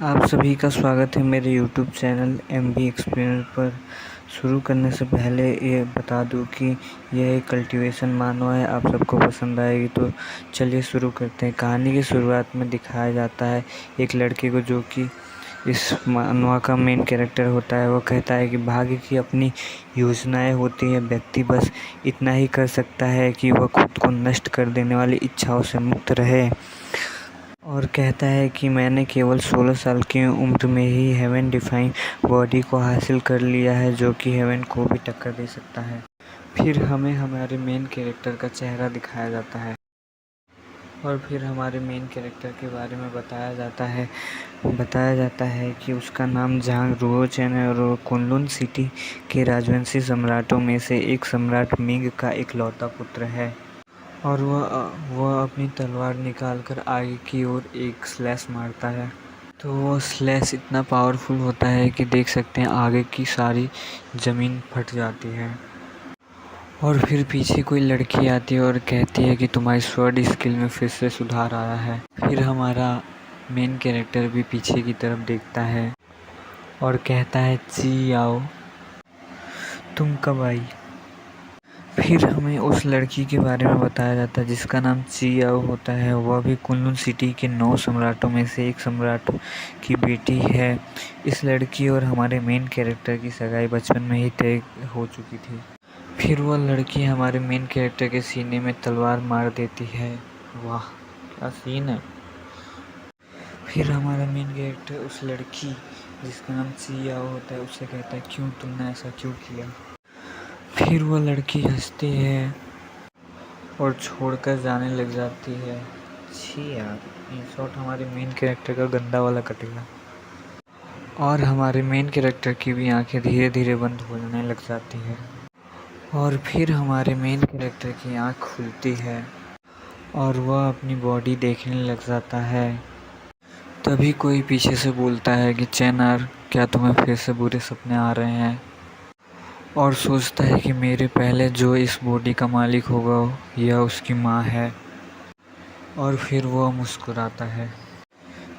आप सभी का स्वागत है मेरे YouTube चैनल MB एक्सप्लेनर पर। शुरू करने से पहले ये बता दूं कि यह एक कल्टीवेशन मानव है। आप सबको पसंद आएगी तो चलिए शुरू करते हैं। कहानी की शुरुआत में दिखाया जाता है एक लड़के को जो कि इस मानवा का मेन कैरेक्टर होता है। वो कहता है कि भाग्य की अपनी योजनाएं होती हैं, व्यक्ति बस इतना ही कर सकता है कि वह खुद को नष्ट कर देने वाली इच्छाओं से मुक्त रहे। और कहता है कि मैंने केवल 16 साल की उम्र में ही हेवन डिफाइन बॉडी को हासिल कर लिया है, जो कि हेवन को भी टक्कर दे सकता है। फिर हमें हमारे मेन कैरेक्टर का चेहरा दिखाया जाता है और फिर हमारे मेन कैरेक्टर के बारे में बताया जाता है कि उसका नाम झांग रुओचेन है और वो कुनलुन सिटी के राजवंशी सम्राटों में से एक सम्राट मिंग का इकलौता पुत्र है। और वह अपनी तलवार निकालकर आगे की ओर एक स्लैश मारता है। तो वो स्लैश इतना पावरफुल होता है कि देख सकते हैं आगे की सारी ज़मीन फट जाती है। और फिर पीछे कोई लड़की आती है और कहती है कि तुम्हारी स्वॉर्ड स्किल में फिर से सुधार आया है। फिर हमारा मेन कैरेक्टर भी पीछे की तरफ देखता है और कहता है ची आओ, तुम कब आई। फिर हमें उस लड़की के बारे में बताया जाता है जिसका नाम चियाओ होता है। वह भी कुनलुन सिटी के 9 सम्राटों में से एक सम्राट की बेटी है। इस लड़की और हमारे मेन कैरेक्टर की सगाई बचपन में ही तय हो चुकी थी। फिर वह लड़की हमारे मेन कैरेक्टर के सीने में तलवार मार देती है। वाह क्या सीन है। फिर हमारा मेन कैरेक्टर उस लड़की जिसका नाम चियाओ होता है उससे कहता है क्यों तुमने ऐसा क्यों किया। फिर वह लड़की हंसती है और छोड़कर जाने लग जाती है। छी यार, इन शॉर्ट हमारे मेन कैरेक्टर का गंदा वाला कटेगा। और हमारे मेन कैरेक्टर की भी आंखें धीरे धीरे बंद होने लग जाती है। और फिर हमारे मेन कैरेक्टर की आंख खुलती है और वह अपनी बॉडी देखने लग जाता है। तभी कोई पीछे से बोलता है कि चैनर, क्या तुम्हें फिर से बुरे सपने आ रहे हैं। और सोचता है कि मेरे पहले जो इस बॉडी का मालिक होगा यह उसकी माँ है। और फिर वह मुस्कुराता है।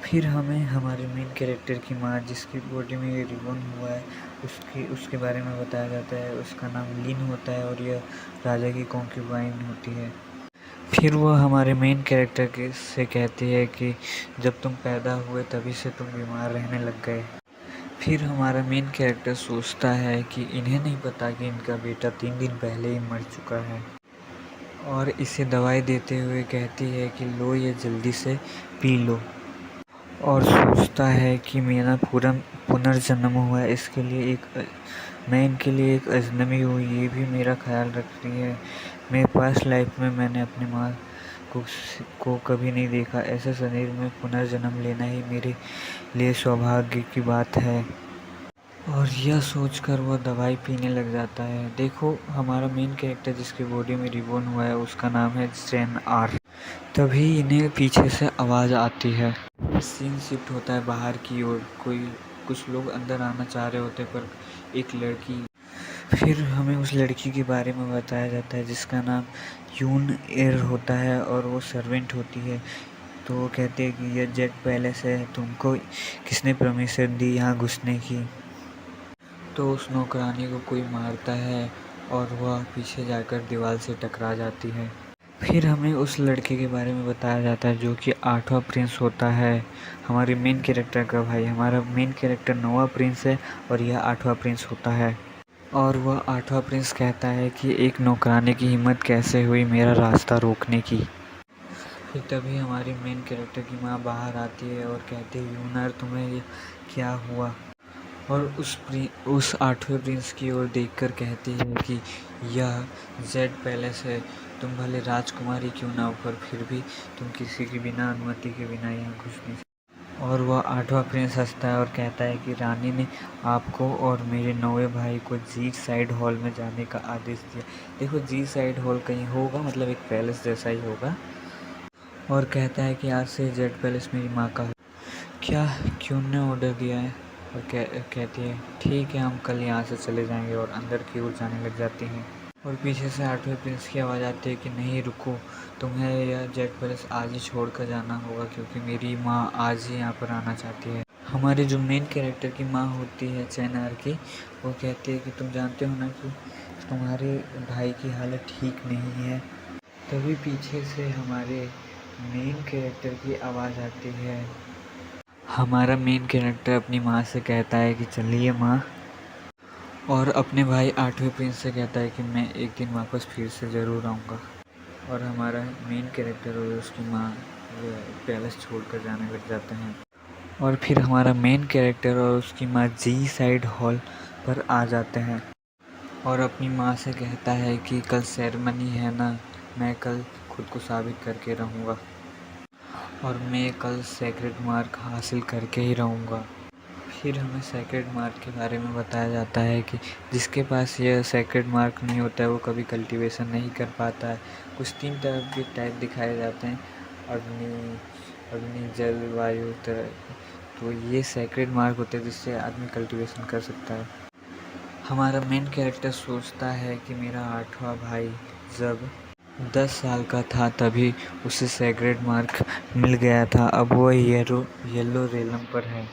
फिर हमें हमारे मेन कैरेक्टर की माँ जिसकी बॉडी में ये रिबन हुआ है उसके बारे में बताया जाता है। उसका नाम लिन होता है और यह राजा की कॉन्क्यूबाइन होती है। फिर वह हमारे मेन कैरेक्टर से कहती है कि जब तुम पैदा हुए तभी से तुम बीमार रहने लग गए। फिर हमारा मेन कैरेक्टर सोचता है कि इन्हें नहीं पता कि इनका बेटा 3 दिन पहले ही मर चुका है और इसे दवाई देते हुए कहती है कि लो ये जल्दी से पी लो। और सोचता है कि मेरा पूरा पुनर्जन्म हुआ है, मैं इनके लिए एक अजनबी हूँ, ये भी मेरा ख्याल रख रही है। मेरे पास्ट लाइफ में मैंने अपनी माँ को कभी नहीं देखा। ऐसे शरीर में पुनर्जन्म लेना ही मेरे लिए सौभाग्य की बात है। और यह सोचकर वह दवाई पीने लग जाता है। देखो हमारा मेन कैरेक्टर जिसकी बॉडी में रिबॉर्न हुआ है उसका नाम है जेन आर। तभी इन्हें पीछे से आवाज़ आती है। सीन शिफ्ट होता है बाहर की ओर। कुछ लोग अंदर आना चाह रहे होते पर एक लड़की। फिर हमें उस लड़की के बारे में बताया जाता है जिसका नाम यून एर होता है और वो सर्वेंट होती है। तो वो कहते हैं कि यह जेट पैलेस है, तुमको किसने परमिशन दी यहाँ घुसने की। तो उस नौकरानी को कोई मारता है और वह पीछे जाकर दीवार से टकरा जाती है। फिर हमें उस लड़के के बारे में बताया जाता है जो कि 8वां प्रिंस होता है, हमारे मेन कैरेक्टर का भाई। हमारा मेन कैरेक्टर 9वां प्रिंस है और यह 8वां प्रिंस होता है। और वह 8वां प्रिंस कहता है कि एक नौकरानी की हिम्मत कैसे हुई मेरा रास्ता रोकने की। फिर तभी हमारी मेन कैरेक्टर की माँ बाहर आती है और कहती है यूनर तुम्हें ये क्या हुआ। और उस 8वें प्रिंस की ओर देखकर कहती है कि यह जेड पैलेस है, तुम भले राजकुमारी क्यों ना हो पर फिर भी तुम किसी की बिना अनुमति के बिना यहाँ घुस नहीं सकते। और वह 8वां प्रिंस हंसता है और कहता है कि रानी ने आपको और मेरे 9वें भाई को जी साइड हॉल में जाने का आदेश दिया। देखो जी साइड हॉल कहीं होगा, मतलब एक पैलेस जैसा ही होगा। और कहता है कि आज से जेड पैलेस मेरी माँ का है। क्या क्यों ने ऑर्डर दिया है। और कहती है ठीक है हम कल यहाँ से चले जाएंगे और अंदर की ओर जाने लग जाती हैं। और पीछे से 8वें प्रिंस की आवाज़ आती है कि नहीं रुको, तुम्हें यह जेट पैलेस आज ही छोड़ कर जाना होगा क्योंकि मेरी माँ आज ही यहाँ पर आना चाहती है। हमारे जो मेन कैरेक्टर की माँ होती है चैनार की, वो कहती है कि तुम जानते हो ना कि तुम्हारे भाई की हालत ठीक नहीं है। तभी पीछे से हमारे मेन कैरेक्टर की आवाज़ आती है। हमारा मेन कैरेक्टर अपनी माँ से कहता है कि चलिए माँ, और अपने भाई 8वें प्रिंस से कहता है कि मैं एक दिन वापस फिर से ज़रूर आऊँगा। और हमारा मेन कैरेक्टर और उसकी माँ वो पैलेस छोड़कर जाने लग जाते हैं। और फिर हमारा मेन कैरेक्टर और उसकी माँ जी साइड हॉल पर आ जाते हैं और अपनी माँ से कहता है कि कल सेरेमनी है ना, मैं कल खुद को साबित करके रहूँगा और मैं कल सेक्रेड मार्क हासिल करके ही रहूँगा। फिर हमें सेक्रेड मार्क के बारे में बताया जाता है कि जिसके पास यह सेक्रेड मार्क नहीं होता है वो कभी कल्टीवेशन नहीं कर पाता है। कुछ 3 तरह के टाइप दिखाए जाते हैं, अग्नि अग्नि जल वायु तरह। तो ये सेक्रेड मार्क होते हैं जिससे आदमी कल्टीवेशन कर सकता है। हमारा मेन कैरेक्टर सोचता है कि मेरा 8वां भाई जब 10 साल का था तभी उसे सेक्रेड मार्क मिल गया था, अब वो येलो रेलम पर है।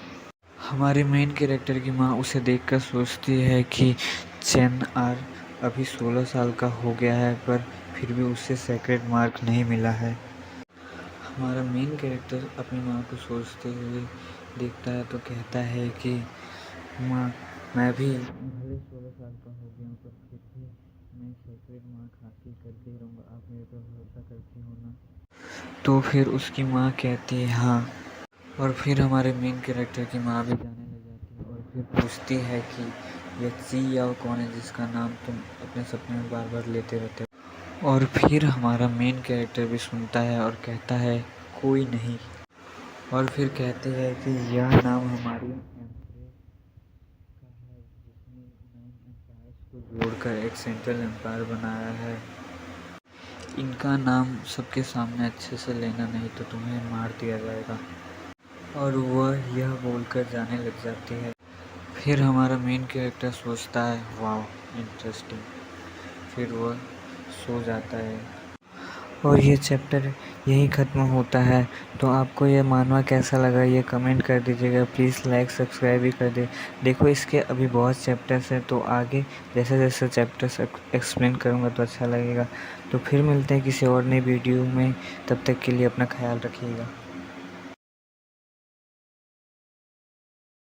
हमारे मेन कैरेक्टर की माँ उसे देखकर सोचती है कि चैन आर अभी 16 साल का हो गया है पर फिर भी उसे सेक्रेड मार्क नहीं मिला है। हमारा मेन कैरेक्टर अपनी माँ को सोचते हुए देखता है तो कहता है कि माँ, मैं भी भले 16 साल का हो गया पर फिर भी मैं सेक्रेड मार्क हासिल करके ही रहूँगा, आप मेरे पर भरोसा करती हो ना। तो फिर उसकी माँ कहती है हाँ। और फिर हमारे मेन कैरेक्टर की माँ भी जाने लग जाती है और फिर पूछती है कि यह ची याओ कौन है जिसका नाम तुम अपने सपने में बार बार लेते रहते हो। और फिर हमारा मेन कैरेक्टर भी सुनता है और कहता है कोई नहीं। और फिर कहते हैं कि यह नाम हमारी एम्प्रेस का है जिसने 9 एम्पायर्स को जोड़कर एक सेंट्रल एम्पायर बनाया है। इनका नाम सबके सामने अच्छे से लेना नहीं तो तुम्हें मार दिया जाएगा। और वह यह बोलकर जाने लग जाती है। फिर हमारा मेन कैरेक्टर सोचता है वाह इंटरेस्टिंग, फिर वह सो जाता है और ये चैप्टर यहीं ख़त्म होता है। तो आपको यह मानवा कैसा लगा ये कमेंट कर दीजिएगा, प्लीज़ लाइक सब्सक्राइब भी कर दे। देखो इसके अभी बहुत चैप्टर्स हैं तो आगे जैसे जैसे चैप्टर्स एक्सप्लेन करूँगा तो अच्छा लगेगा। तो फिर मिलते हैं किसी और नई वीडियो में, तब तक के लिए अपना ख्याल रखिएगा।